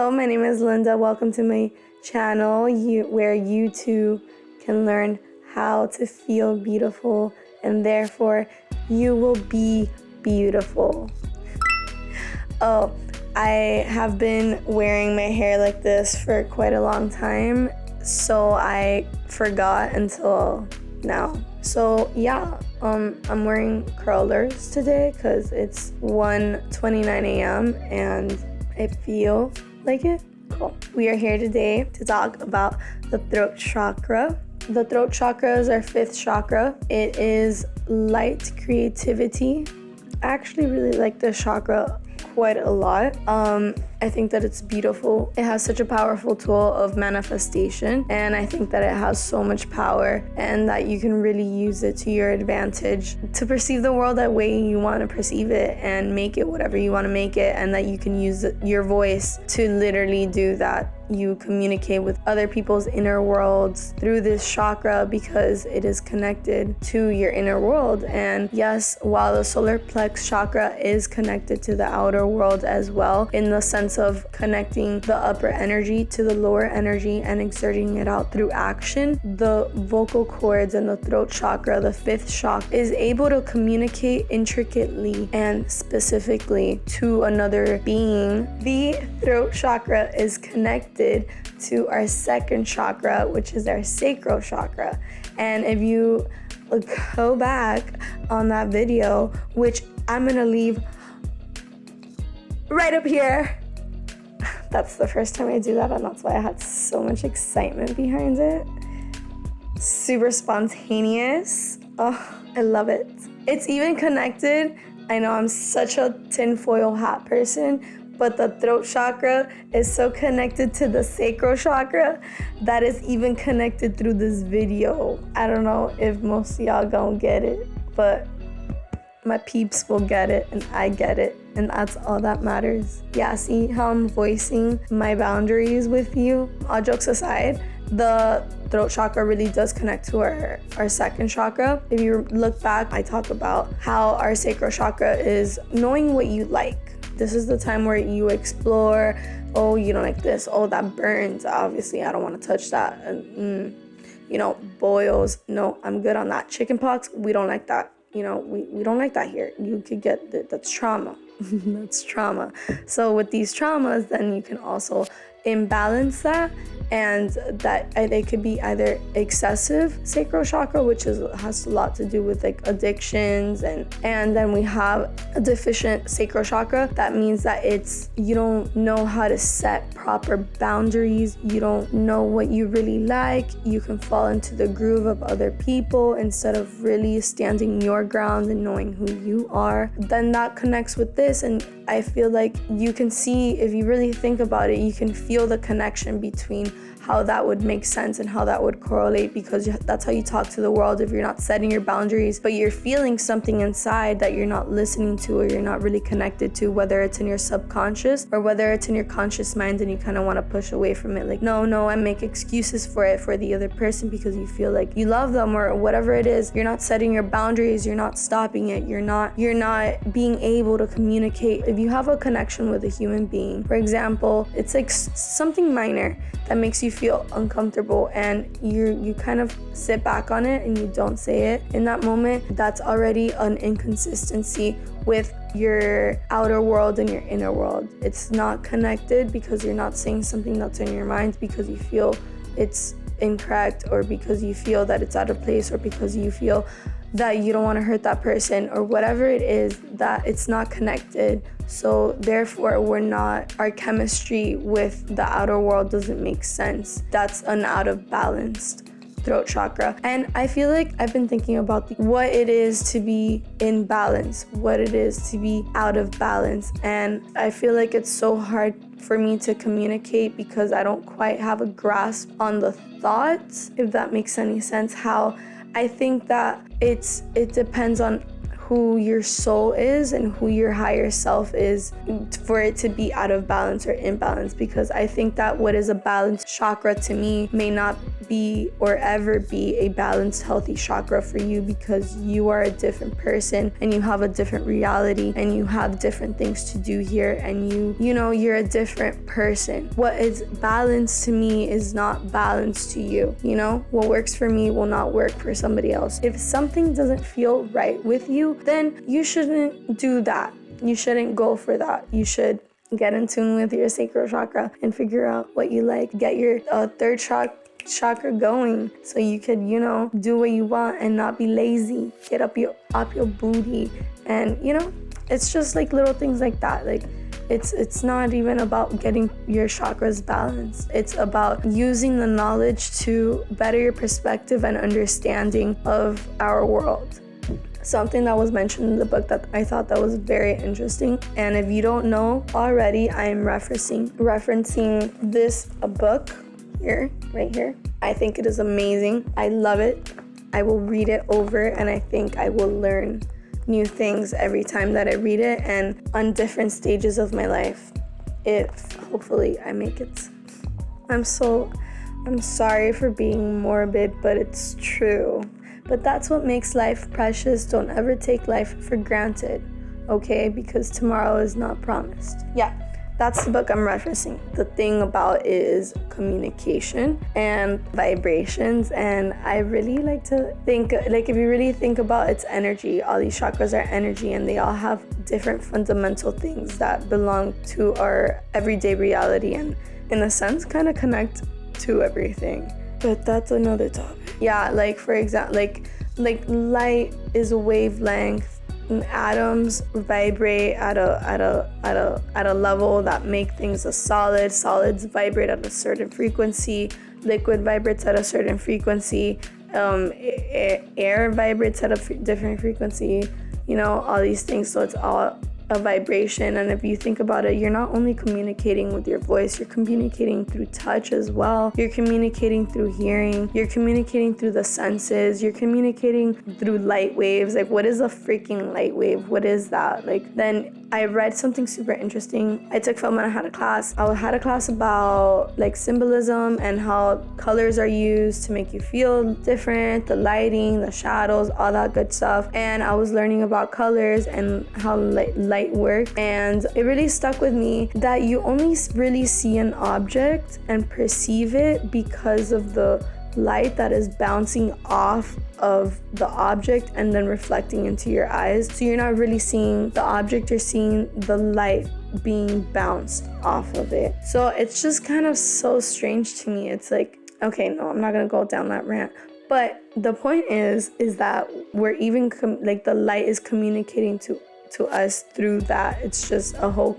Hello, my name is Linda. Welcome to my channel where you too can learn how to feel beautiful, and therefore you will be beautiful. Oh, I have been wearing my hair like this for quite a long time, so I forgot until now. So yeah, I'm wearing curlers today because it's 1:29 a.m. and I feel like it. Cool. We are here today to talk about the throat chakra. The throat chakra is our fifth chakra. It is light creativity. I actually really like this chakra quite a lot. I think that it's beautiful. It has such a powerful tool of manifestation, and I think that it has so much power and that you can really use it to your advantage to perceive the world that way you want to perceive it and make it whatever you want to make it, and that you can use your voice to literally do that. You communicate with other people's inner worlds through this chakra because it is connected to your inner world. And yes, while the solar plex chakra is connected to the outer world as well, in the sense of connecting the upper energy to the lower energy and exerting it out through action, the vocal cords and the throat chakra, the fifth chakra, is able to communicate intricately and specifically to another being. The throat chakra is connected to our second chakra, which is our sacral chakra. And if you go back on that video, which I'm gonna leave right up here, that's the first time I do that, and that's why I had so much excitement behind it. Super spontaneous. Oh, I love it. It's even connected. I know I'm such a tinfoil hat person, but the throat chakra is so connected to the sacral chakra that is even connected through this video. I don't know if most of y'all gonna get it, but my peeps will get it and I get it, and that's all that matters. Yeah, see how I'm voicing my boundaries with you? All jokes aside, the throat chakra really does connect to our second chakra. If you look back, I talk about how our sacral chakra is knowing what you like. This is the time where you explore. Oh, you don't like this. Oh, that burns. Obviously, I don't want to touch that. And, boils. No, I'm good on that. Chicken pox, we don't like that. We don't like that here. You could get that's trauma. That's trauma. So with these traumas, then you can also imbalance that, and that they could be either excessive sacral chakra, which has a lot to do with like addictions, and then we have a deficient sacral chakra. That means that you don't know how to set proper boundaries. You don't know what you really like. You can fall into the groove of other people instead of really standing your ground and knowing who you are. Then that connects with this, and I feel like you can see, if you really think about it, you can feel the connection between how that would make sense and how that would correlate, because that's how you talk to the world. If you're not setting your boundaries, but you're feeling something inside that you're not listening to or you're not really connected to, whether it's in your subconscious or whether it's in your conscious mind, and you kind of want to push away from it, like no, and make excuses for the other person because you feel like you love them or whatever it is. You're not setting your boundaries, you're not stopping it, you're not being able to communicate. If you have a connection with a human being, for example, it's like something minor that makes you feel uncomfortable, and you kind of sit back on it and you don't say it in that moment, that's already an inconsistency with your outer world and your inner world. It's not connected because you're not saying something that's in your mind because you feel it's incorrect, or because you feel that it's out of place, or because you feel that you don't want to hurt that person, or whatever it is, that it's not connected. So therefore our chemistry with the outer world doesn't make sense. That's an out of balanced throat chakra. And I feel like I've been thinking about what it is to be in balance, what it is to be out of balance. And I feel like it's so hard for me to communicate because I don't quite have a grasp on the thoughts, if that makes any sense. How I think that it depends on who your soul is and who your higher self is, for it to be out of balance or imbalance. Because I think that what is a balanced chakra to me may not be or ever be a balanced, healthy chakra for you, because you are a different person and you have a different reality and you have different things to do here, and you're a different person. What is balanced to me is not balanced to you. What works for me will not work for somebody else. If something doesn't feel right with you, then you shouldn't do that. You shouldn't go for that. You should get in tune with your sacral chakra and figure out what you like. Get your third chakra going so you could, do what you want and not be lazy. Get up your booty, and it's just like little things like that. Like it's not even about getting your chakras balanced. It's about using the knowledge to better your perspective and understanding of our world. Something that was mentioned in the book that I thought that was very interesting, and if you don't know already, I am referencing this book right here. I think it is amazing. I love it. I will read it over, and I think I will learn new things every time that I read it, and on different stages of my life, if hopefully I make it. I'm sorry for being morbid, but it's true. But that's what makes life precious. Don't ever take life for granted, okay? Because tomorrow is not promised. Yeah, that's the book I'm referencing. The thing about it is communication and vibrations, and I really like to think, like, if you really think about its energy, all these chakras are energy, and they all have different fundamental things that belong to our everyday reality, and in a sense kind of connect to everything. But that's another topic. Yeah, like for example, like light is a wavelength, and atoms vibrate at a level that make things a solid. Solids vibrate at a certain frequency. Liquid vibrates at a certain frequency. Air vibrates at a different frequency. All these things. So it's all a vibration. And if you think about it, you're not only communicating with your voice, you're communicating through touch as well. You're communicating through hearing. You're communicating through the senses. You're communicating through light waves. Like, what is a freaking light wave? What is that? Like, then I read something super interesting. I took film and I had a class. I had a class about like symbolism and how colors are used to make you feel different, the lighting, the shadows, all that good stuff. And I was learning about colors and how light work, and it really stuck with me that you only really see an object and perceive it because of the light that is bouncing off of the object and then reflecting into your eyes. So you're not really seeing the object, you're seeing the light being bounced off of it. So it's just kind of so strange to me. It's like, okay, no, I'm not gonna go down that rant. But the point is that we're even the light is communicating to us through that. It's just a whole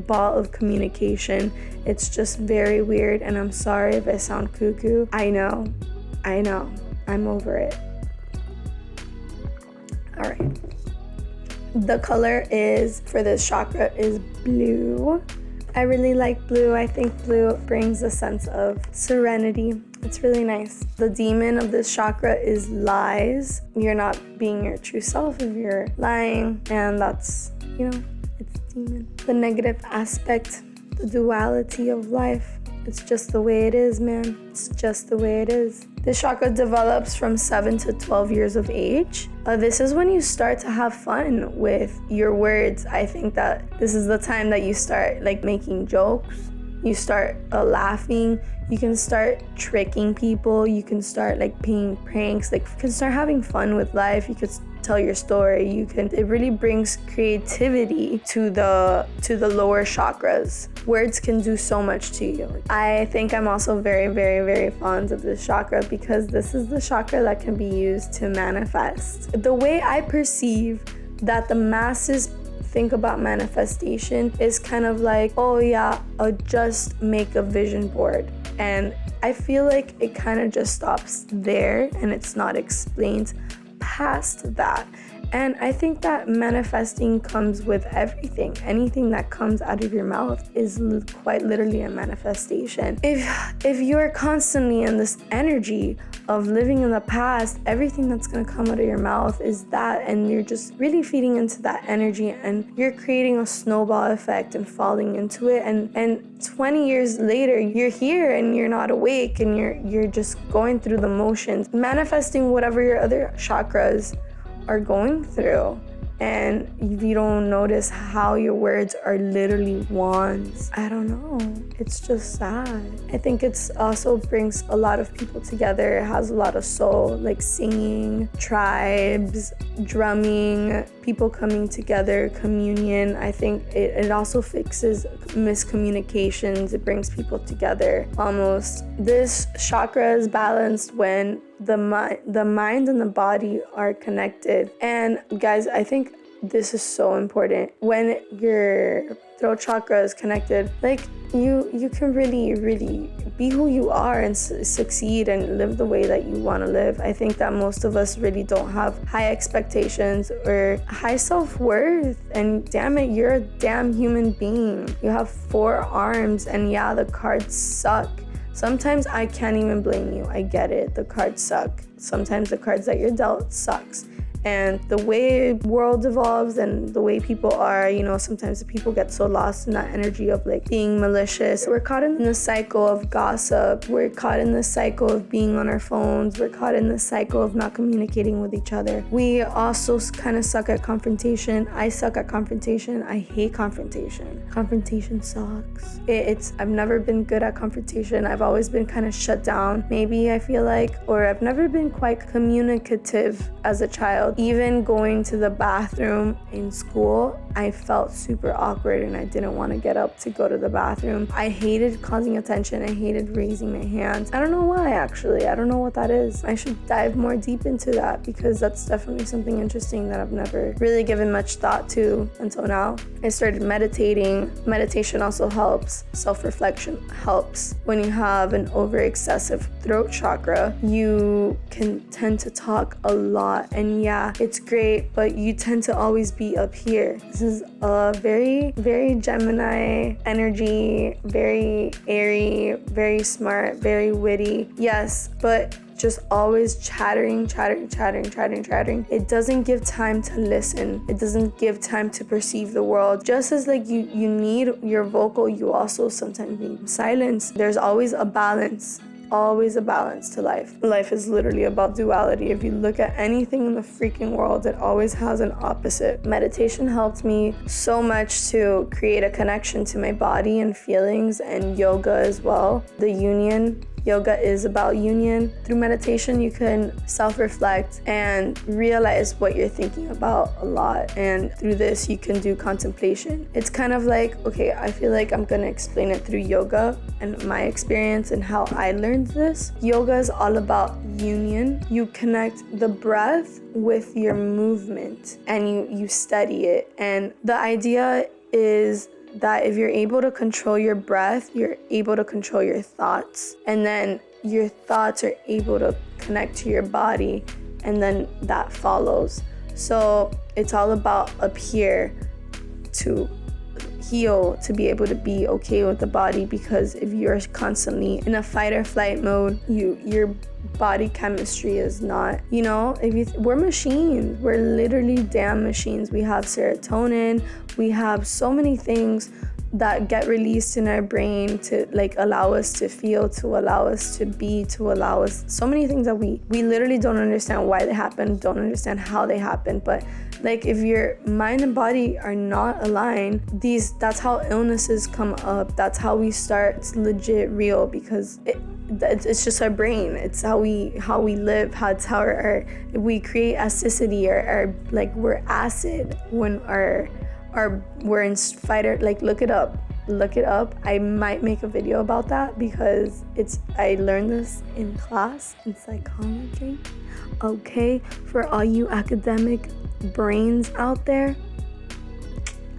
ball of communication. It's just very weird, and I'm sorry if I sound cuckoo. I know. I'm over it. All right. The color for this chakra is blue. I really like blue. I think blue brings a sense of serenity. It's really nice. The demon of this chakra is lies. You're not being your true self if you're lying, and that's, it's demon. The negative aspect, the duality of life. It's just the way it is, man. It's just the way it is. This chakra develops from 7 to 12 years of age. This is when you start to have fun with your words. I think that this is the time that you start making jokes. You start laughing. You can start tricking people. You can start playing pranks. You can start having fun with life. You could tell your story. It really brings creativity to the lower chakras. Words can do so much to you. I think I'm also very, very, very fond of this chakra because this is the chakra that can be used to manifest. The way I perceive that the masses think about manifestation is kind of like, oh yeah, I'll just make a vision board. And I feel like it kind of just stops there and it's not explained past that. And I think that manifesting comes with everything. Anything that comes out of your mouth is quite literally a manifestation. If you're constantly in this energy of living in the past, everything that's going to come out of your mouth is that, and you're just really feeding into that energy, and you're creating a snowball effect and falling into it, and 20 years later you're here and you're not awake, and you're just going through the motions, manifesting whatever your other chakras are going through. And if you don't notice how your words are literally wands, I don't know, it's just sad. I think it's also brings a lot of people together. It has a lot of soul, like singing, tribes, drumming, people coming together, communion. I think it also fixes miscommunications. It brings people together almost. This chakra is balanced when the mind and the body are connected. And guys, I think this is so important. When your throat chakra is connected, like you can really be who you are and succeed and live the way that you want to live. I think that most of us really don't have high expectations or high self-worth, and damn it, you're a damn human being. You have 4 arms, and yeah, the cards suck. Sometimes I can't even blame you. I get it. The cards suck. Sometimes the cards that you're dealt sucks. And the way world evolves and the way people are, you know, sometimes the people get so lost in that energy of like being malicious. We're caught in the cycle of gossip. We're caught in the cycle of being on our phones. We're caught in the cycle of not communicating with each other. We also kind of suck at confrontation. I suck at confrontation. I hate confrontation. Confrontation sucks. I've never been good at confrontation. I've always been kind of shut down, maybe, I feel like, or I've never been quite communicative as a child. Even going to the bathroom in school, I felt super awkward and I didn't want to get up to go to the bathroom. I hated causing attention. I hated raising my hands. I don't know why, actually. I don't know what that is. I should dive more deep into that, because that's definitely something interesting that I've never really given much thought to until now. I started meditating. Meditation also helps. Self-reflection helps. When you have an over-excessive throat chakra, you can tend to talk a lot, and yeah, it's great, but you tend to always be up here. This is a very, very Gemini energy, very airy, very smart, very witty. Yes, but just always chattering. It doesn't give time to listen. It doesn't give time to perceive the world. Just as like you need your vocal, you also sometimes need silence. There's always a balance. Always a balance to life. Life is literally about duality. If you look at anything in the freaking world, it always has an opposite. Meditation helped me so much to create a connection to my body and feelings, and yoga as well. The union. Yoga is about union. Through meditation, you can self-reflect and realize what you're thinking about a lot. And through this, you can do contemplation. It's kind of like, okay, I feel like I'm gonna explain it through yoga and my experience and how I learned this. Yoga is all about union. You connect the breath with your movement and you study it. And the idea is that if you're able to control your breath, you're able to control your thoughts. And then your thoughts are able to connect to your body, and then that follows. So it's all about up here to heal, to be able to be okay with the body, because if you're constantly in a fight or flight mode, your body chemistry is not, we're machines. We're literally damn machines. We have serotonin. We have so many things that get released in our brain to like allow us to feel, to allow us to be, to allow us so many things that we literally don't understand why they happen, don't understand how they happen. But like if your mind and body are not aligned, that's how illnesses come up. That's how we start. It's legit real, because it's just our brain. It's how we live. It's how we create acidity, or like we're acid when we're in fighter. Like look it up. I might make a video about that, because I learned this in class in psychology. Okay, for all you academic brains out there,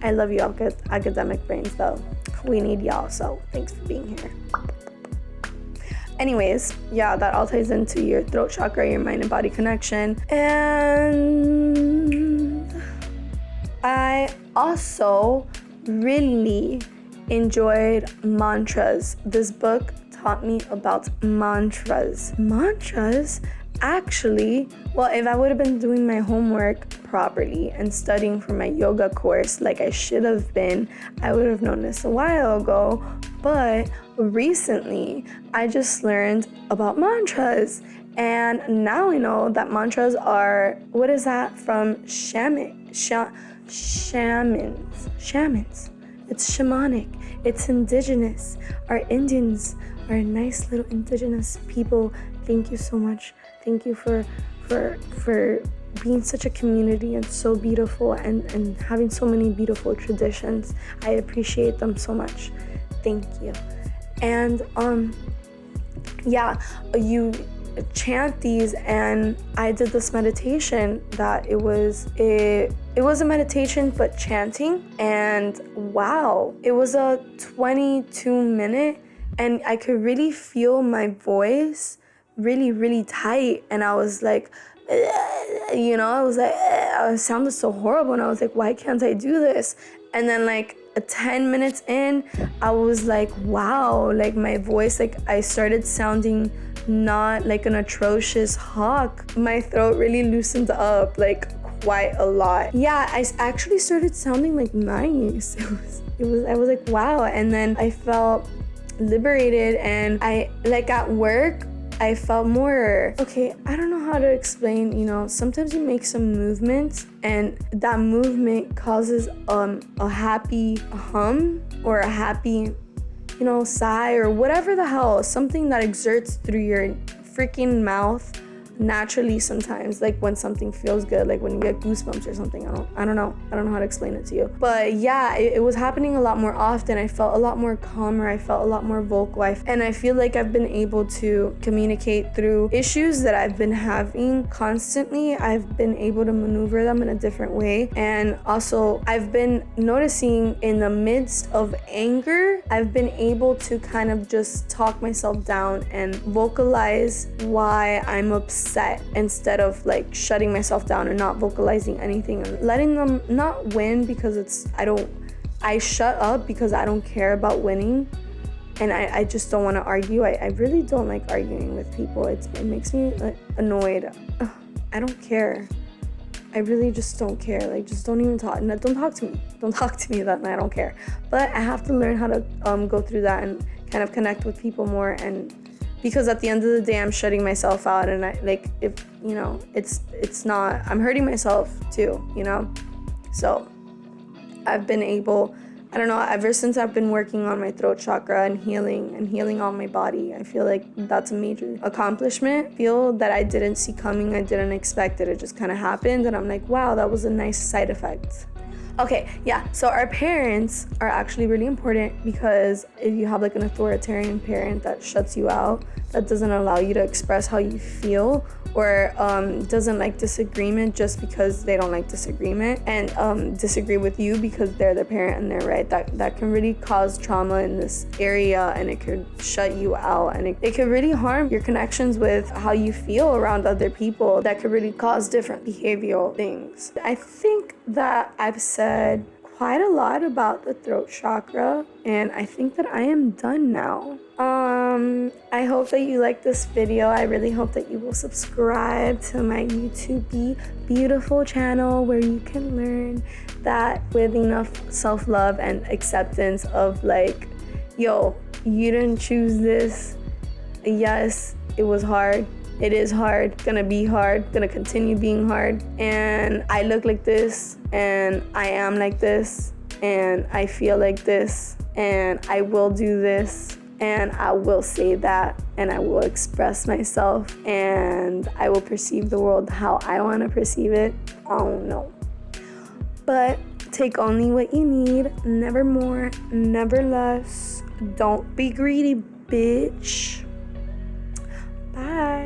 I love you academic brains though. We need y'all, so thanks for being here. Anyways, yeah, that all ties into your throat chakra, your mind and body connection. And I also really enjoyed mantras. This book taught me about mantras. Mantras actually, well, if I would have been doing my homework properly and studying for my yoga course like I should have been, I would have known this a while ago. But recently, I just learned about mantras. And now I know that mantras are, what is that from? Shamans. It's shamanic. It's indigenous. Our Indians are nice little indigenous people. Thank you so much. Thank you for being such a community and so beautiful and having so many beautiful traditions. I appreciate them so much. Thank you. And you chant these, and I did this meditation that it was a meditation but chanting, and wow, it was a 22-minute, and I could really feel my voice really, really tight, and I was like, I sounded so horrible, and I was like, why can't I do this? And then like 10 minutes in, I was like, wow, like my voice, like I started sounding not like an atrocious hawk. My throat really loosened up like quite a lot. Yeah, I actually started sounding like nice. I was like, wow. And then I felt liberated, and I like at work, I felt more, okay, I don't know how to explain, sometimes you make some movements and that movement causes a happy hum or a happy, sigh or whatever the hell, something that exerts through your freaking mouth naturally sometimes, like when something feels good, like when you get goosebumps or something. I don't know how to explain it to you. But yeah, it was happening a lot more often. I felt a lot more calmer. I felt a lot more vocal. And I feel like I've been able to communicate through issues that I've been having constantly. I've been able to maneuver them in a different way. And also I've been noticing in the midst of anger, I've been able to kind of just talk myself down and vocalize why I'm upset, instead of like shutting myself down and not vocalizing anything and letting them not win, because I shut up because I don't care about winning, and I just don't want to argue. I really don't like arguing with people. It makes me like annoyed. I don't care. I really just don't care. Like, just don't even talk. No, don't talk to me. Don't talk to me that night. I don't care. But I have to learn how to go through that and kind of connect with people more, and because at the end of the day, I'm shutting myself out, and it's not, I'm hurting myself too, So I've been able, I don't know, ever since I've been working on my throat chakra and healing all my body, I feel like that's a major accomplishment. I feel that I didn't see coming, I didn't expect it. It just kind of happened, and I'm like, wow, that was a nice side effect. Okay, yeah, so our parents are actually really important, because if you have like an authoritarian parent that shuts you out, that doesn't allow you to express how you feel, or doesn't like disagreement just because they don't like disagreement, and disagree with you because they're the parent and they're right, that can really cause trauma in this area, and it could shut you out, and it could really harm your connections with how you feel around other people. That could really cause different behavioral things. I think that I've said quite a lot about the throat chakra, and I think that I am done now. I hope that you like this video. I really hope that you will subscribe to my YouTube beautiful channel, where you can learn that with enough self-love and acceptance of like, yo, you didn't choose this. Yes, it was hard. It is hard, gonna be hard, gonna continue being hard. And I look like this, and I am like this, and I feel like this, and I will do this, and I will say that, and I will express myself, and I will perceive the world how I wanna perceive it. I don't know. But take only what you need, never more, never less. Don't be greedy, bitch. Bye.